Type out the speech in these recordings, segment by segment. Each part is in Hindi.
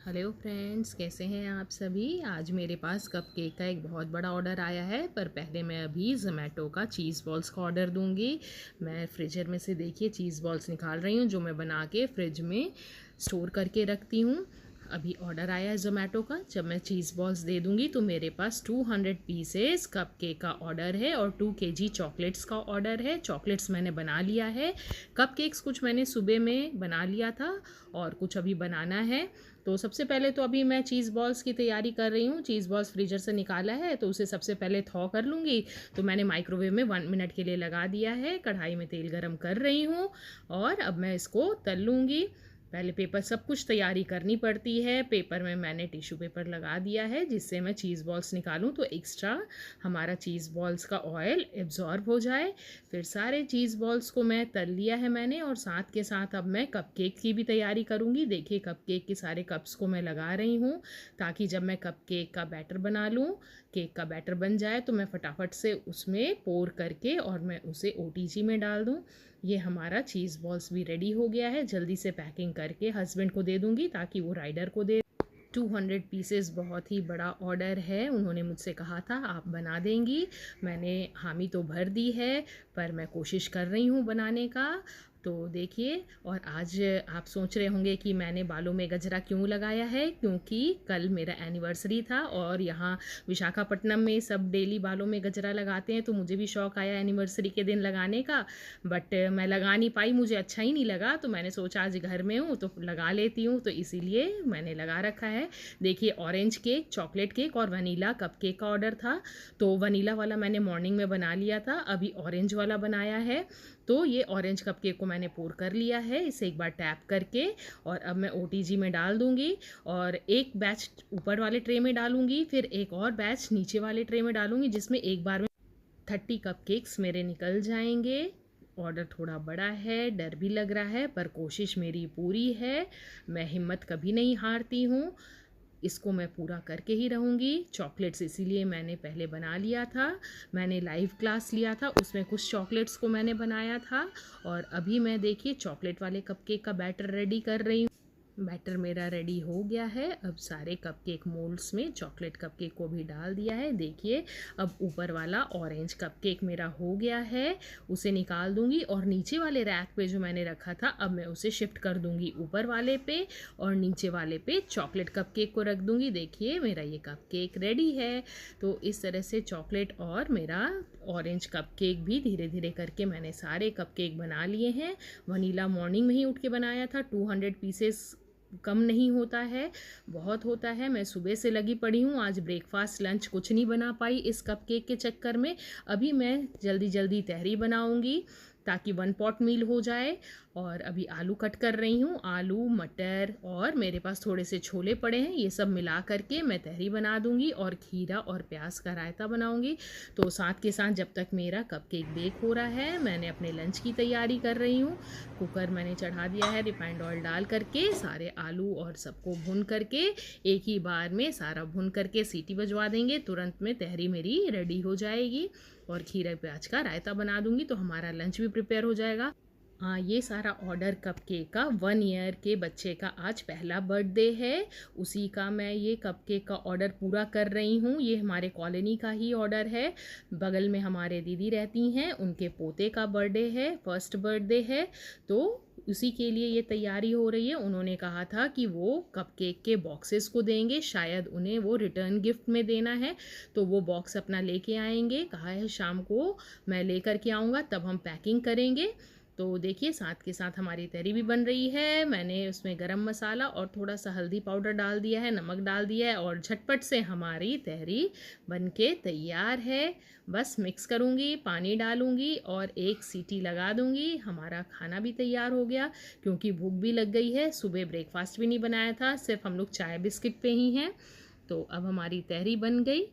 हेलो फ्रेंड्स, कैसे हैं आप सभी। आज मेरे पास कपकेक का एक बहुत बड़ा ऑर्डर आया है, पर पहले मैं अभी ज़ोमैटो का चीज़ बॉल्स का ऑर्डर दूंगी। मैं फ्रीजर में से देखिए चीज़ बॉल्स निकाल रही हूँ, जो मैं बना के फ्रिज में स्टोर करके रखती हूँ। अभी ऑर्डर आया है ज़ोमैटो का। जब मैं चीज़ बॉल्स दे दूँगी तो मेरे पास 200 पीसेस कपकेक का ऑर्डर है और 2 केजी चॉकलेट्स का ऑर्डर है। चॉकलेट्स मैंने बना लिया है, कपकेक्स कुछ मैंने सुबह में बना लिया था और कुछ अभी बनाना है। तो सबसे पहले तो अभी मैं चीज़ बॉल्स की तैयारी कर रही हूँ। चीज़ बॉल्स फ्रीजर से निकाला है तो उसे सबसे पहले थॉ कर लूँगी। तो मैंने माइक्रोवेव में 1 मिनट के लिए लगा दिया है। कढ़ाई में तेल गरम कर रही हूँ और अब मैं इसको तल लूँगी। पहले पेपर सब कुछ तैयारी करनी पड़ती है। पेपर में मैंने टिश्यू पेपर लगा दिया है जिससे मैं चीज़ बॉल्स निकालूं तो एक्स्ट्रा हमारा चीज़ बॉल्स का ऑयल एब्जॉर्ब हो जाए। फिर सारे चीज़ बॉल्स को मैं तल लिया है मैंने, और साथ के साथ अब मैं कपकेक की भी तैयारी करूँगी। देखिए कपकेक के सारे कप्स को मैं लगा रही हूँ ताकि जब मैं कपकेक का बैटर बना लूँ, केक का बैटर बन जाए तो मैं फटाफट से उसमें पोर करके और मैं उसे ओटीजी में डाल दूँ। ये हमारा चीज़ बॉल्स भी रेडी हो गया है। जल्दी से पैकिंग करके हस्बैंड को दे दूँगी ताकि वो राइडर को दे। 200 पीसेस बहुत ही बड़ा ऑर्डर है। उन्होंने मुझसे कहा था आप बना देंगी। मैंने हामी तो भर दी है, पर मैं कोशिश कर रही हूँ बनाने का। तो देखिए, और आज आप सोच रहे होंगे कि मैंने बालों में गजरा क्यों लगाया है, क्योंकि कल मेरा एनिवर्सरी था और यहाँ विशाखापट्टनम में सब डेली बालों में गजरा लगाते हैं। तो मुझे भी शौक़ आया एनिवर्सरी के दिन लगाने का, बट मैं लगा नहीं पाई, मुझे अच्छा ही नहीं लगा। तो मैंने सोचा आज घर में हूँ तो लगा लेती हूँ, तो इसीलिए मैंने लगा रखा है। देखिए ऑरेंज केक, चॉकलेट केक और वनीला कप केक का ऑर्डर था। तो वनीला वाला मैंने मॉर्निंग में बना लिया था, अभी ऑरेंज वाला बनाया है। तो ये ऑरेंज कप केक को मैंने पोर कर लिया है, इसे एक बार टैप करके, और अब मैं ओटीजी में डाल दूंगी। और एक बैच ऊपर वाले ट्रे में डालूंगी, फिर एक और बैच नीचे वाले ट्रे में डालूंगी, जिसमें एक बार में 30 कप केक्स मेरे निकल जाएंगे। ऑर्डर थोड़ा बड़ा है, डर भी लग रहा है, पर कोशिश मेरी पूरी है। मैं हिम्मत कभी नहीं हारती हूँ, इसको मैं पूरा करके ही रहूँगी। चॉकलेट्स इसीलिए मैंने पहले बना लिया था, मैंने लाइव क्लास लिया था, उसमें कुछ चॉकलेट्स को मैंने बनाया था। और अभी मैं देखिए चॉकलेट वाले कपकेक का बैटर रेडी कर रही हूँ। बैटर मेरा रेडी हो गया है। अब सारे कपकेक मोल्ड्स में चॉकलेट कपकेक को भी डाल दिया है। देखिए अब ऊपर वाला ऑरेंज कपकेक मेरा हो गया है, उसे निकाल दूंगी और नीचे वाले रैक पे जो मैंने रखा था अब मैं उसे शिफ्ट कर दूंगी ऊपर वाले पे, और नीचे वाले पे चॉकलेट कपकेक को रख दूंगी। देखिए मेरा ये कपकेक रेडी है। तो इस तरह से चॉकलेट और मेरा ऑरेंज कपकेक भी धीरे धीरे करके मैंने सारे कपकेक बना लिए हैं। वनीला मॉर्निंग में ही उठ के बनाया था। 200 पीसेस कम नहीं होता है, बहुत होता है। मैं सुबह से लगी पड़ी हूँ, आज ब्रेकफास्ट लंच कुछ नहीं बना पाई इस कपकेक के चक्कर में। अभी मैं जल्दी जल्दी तहरी बनाऊँगी ताकि 1 पॉट मील हो जाए। और अभी आलू कट कर रही हूँ, आलू मटर और मेरे पास थोड़े से छोले पड़े हैं, ये सब मिला करके मैं तहरी बना दूँगी और खीरा और प्याज का रायता बनाऊँगी। तो साथ के साथ जब तक मेरा कपकेक बेक हो रहा है, मैंने अपने लंच की तैयारी कर रही हूँ। कुकर मैंने चढ़ा दिया है, रिफाइंड ऑयल डाल करके सारे आलू और सबको भून करके एक ही बार में सारा भून करके सीटी बजवा देंगे, तुरंत में तहरी मेरी रेडी हो जाएगी। और खीरा प्याज का रायता बना दूंगी तो हमारा लंच भी प्रिपेयर हो जाएगा। हाँ, ये सारा ऑर्डर कपकेक का 1 ईयर के बच्चे का आज पहला बर्थडे है, उसी का मैं ये कपकेक का ऑर्डर पूरा कर रही हूँ। ये हमारे कॉलोनी का ही ऑर्डर है। बगल में हमारे दीदी रहती हैं, उनके पोते का बर्थडे है, फर्स्ट बर्थडे है, तो उसी के लिए ये तैयारी हो रही है। उन्होंने कहा था कि वो कपकेक के बॉक्सेस को देंगे, शायद उन्हें वो रिटर्न गिफ्ट में देना है, तो वो बॉक्स अपना लेके आएंगे। कहा है शाम को मैं लेकर के आऊँगा, तब हम पैकिंग करेंगे। तो देखिए साथ के साथ हमारी तहरी भी बन रही है। मैंने उसमें गरम मसाला और थोड़ा सा हल्दी पाउडर डाल दिया है, नमक डाल दिया है, और झटपट से हमारी तहरी बनके तैयार है। बस मिक्स करूँगी, पानी डालूँगी और एक सीटी लगा दूँगी। हमारा खाना भी तैयार हो गया, क्योंकि भूख भी लग गई है। सुबह ब्रेकफास्ट भी नहीं बनाया था, सिर्फ हम लोग चाय बिस्किट पे ही हैं। तो अब हमारी तहरी बन गई।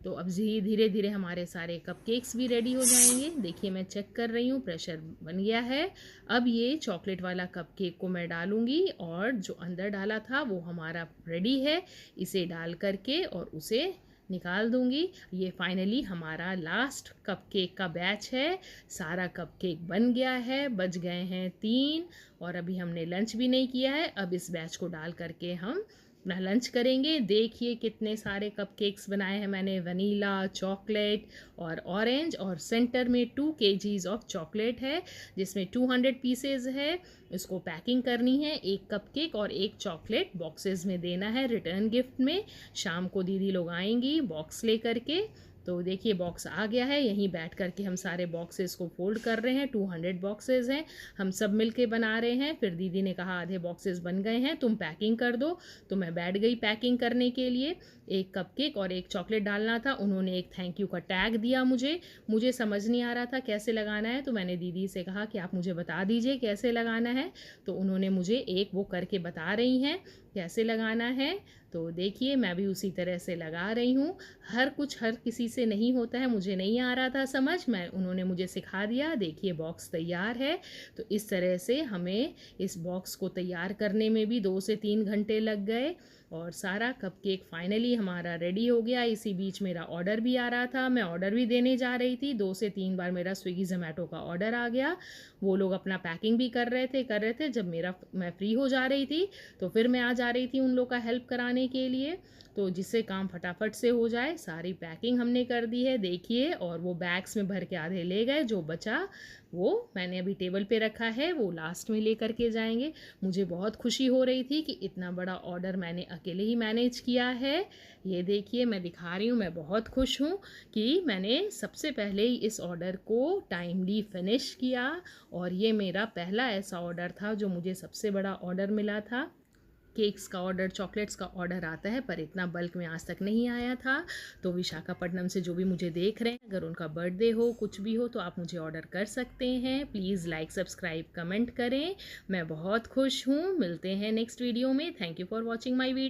तो अब धीरे धीरे हमारे सारे कपकेक्स भी रेडी हो जाएंगे। देखिए मैं चेक कर रही हूँ, प्रेशर बन गया है। अब ये चॉकलेट वाला कपकेक को मैं डालूँगी, और जो अंदर डाला था वो हमारा रेडी है। इसे डाल करके और उसे निकाल दूंगी। ये फाइनली हमारा लास्ट कपकेक का बैच है। सारा कपकेक बन गया है, बज गए हैं 3, और अभी हमने लंच भी नहीं किया है। अब इस बैच को डाल करके हम अपना लंच करेंगे। देखिए कितने सारे कपकेक्स बनाए हैं मैंने, वनीला, चॉकलेट और ऑरेंज, और सेंटर में 2 केजीज़ ऑफ चॉकलेट है जिसमें 200 पीसेज है। इसको पैकिंग करनी है, एक कपकेक और एक चॉकलेट बॉक्सेस में देना है रिटर्न गिफ्ट में। शाम को दीदी लोग आएंगी बॉक्स ले करके। तो देखिए बॉक्स आ गया है, यहीं बैठ कर के हम सारे बॉक्सेस को फोल्ड कर रहे हैं। 200 बॉक्सेस हैं, हम सब मिलके बना रहे हैं। फिर दीदी ने कहा आधे बॉक्सेस बन गए हैं, तुम पैकिंग कर दो। तो मैं बैठ गई पैकिंग करने के लिए। एक कपकेक और एक चॉकलेट डालना था, उन्होंने एक थैंक यू का टैग दिया मुझे समझ नहीं आ रहा था कैसे लगाना है, तो मैंने दीदी से कहा कि आप मुझे बता दीजिए कैसे लगाना है। तो उन्होंने मुझे एक वो करके बता रही हैं कैसे लगाना है। तो देखिए मैं भी उसी तरह से लगा रही हूँ। हर किसी से नहीं होता है, मुझे नहीं आ रहा था समझ, उन्होंने मुझे सिखा दिया। देखिए बॉक्स तैयार है। तो इस तरह से हमें इस बॉक्स को तैयार करने में भी 2 से 3 घंटे लग गए और सारा कपकेक फाइनली हमारा रेडी हो गया। इसी बीच मेरा ऑर्डर भी आ रहा था, मैं ऑर्डर भी देने जा रही थी। 2 से 3 बार मेरा स्विगी ज़ोमैटो का ऑर्डर आ गया। वो लोग अपना पैकिंग भी कर रहे थे। जब मैं फ्री हो जा रही थी तो फिर मैं आ जा रही थी उन लोग का हेल्प कराने के लिए, तो जिससे काम फटाफट से हो जाए। सारी पैकिंग हमने कर दी है देखिए, और वो बैग्स में भर के आधे ले गए, जो बचा वो मैंने अभी टेबल पे रखा है, वो लास्ट में ले करके जाएंगे। मुझे बहुत खुशी हो रही थी कि इतना बड़ा ऑर्डर मैंने अकेले ही मैनेज किया है। ये देखिए मैं दिखा रही हूँ, मैं बहुत खुश हूँ कि मैंने सबसे पहले ही इस ऑर्डर को टाइमली फिनिश किया। और ये मेरा पहला ऐसा ऑर्डर था जो मुझे सबसे बड़ा ऑर्डर मिला था। केक्स का ऑर्डर, चॉकलेट्स का ऑर्डर आता है पर इतना बल्क में आज तक नहीं आया था। तो विशाखापट्टनम से जो भी मुझे देख रहे हैं, अगर उनका बर्थडे हो कुछ भी हो तो आप मुझे ऑर्डर कर सकते हैं। प्लीज़ लाइक, सब्सक्राइब, कमेंट करें। मैं बहुत खुश हूँ। मिलते हैं नेक्स्ट वीडियो में। Thank you for watching my video.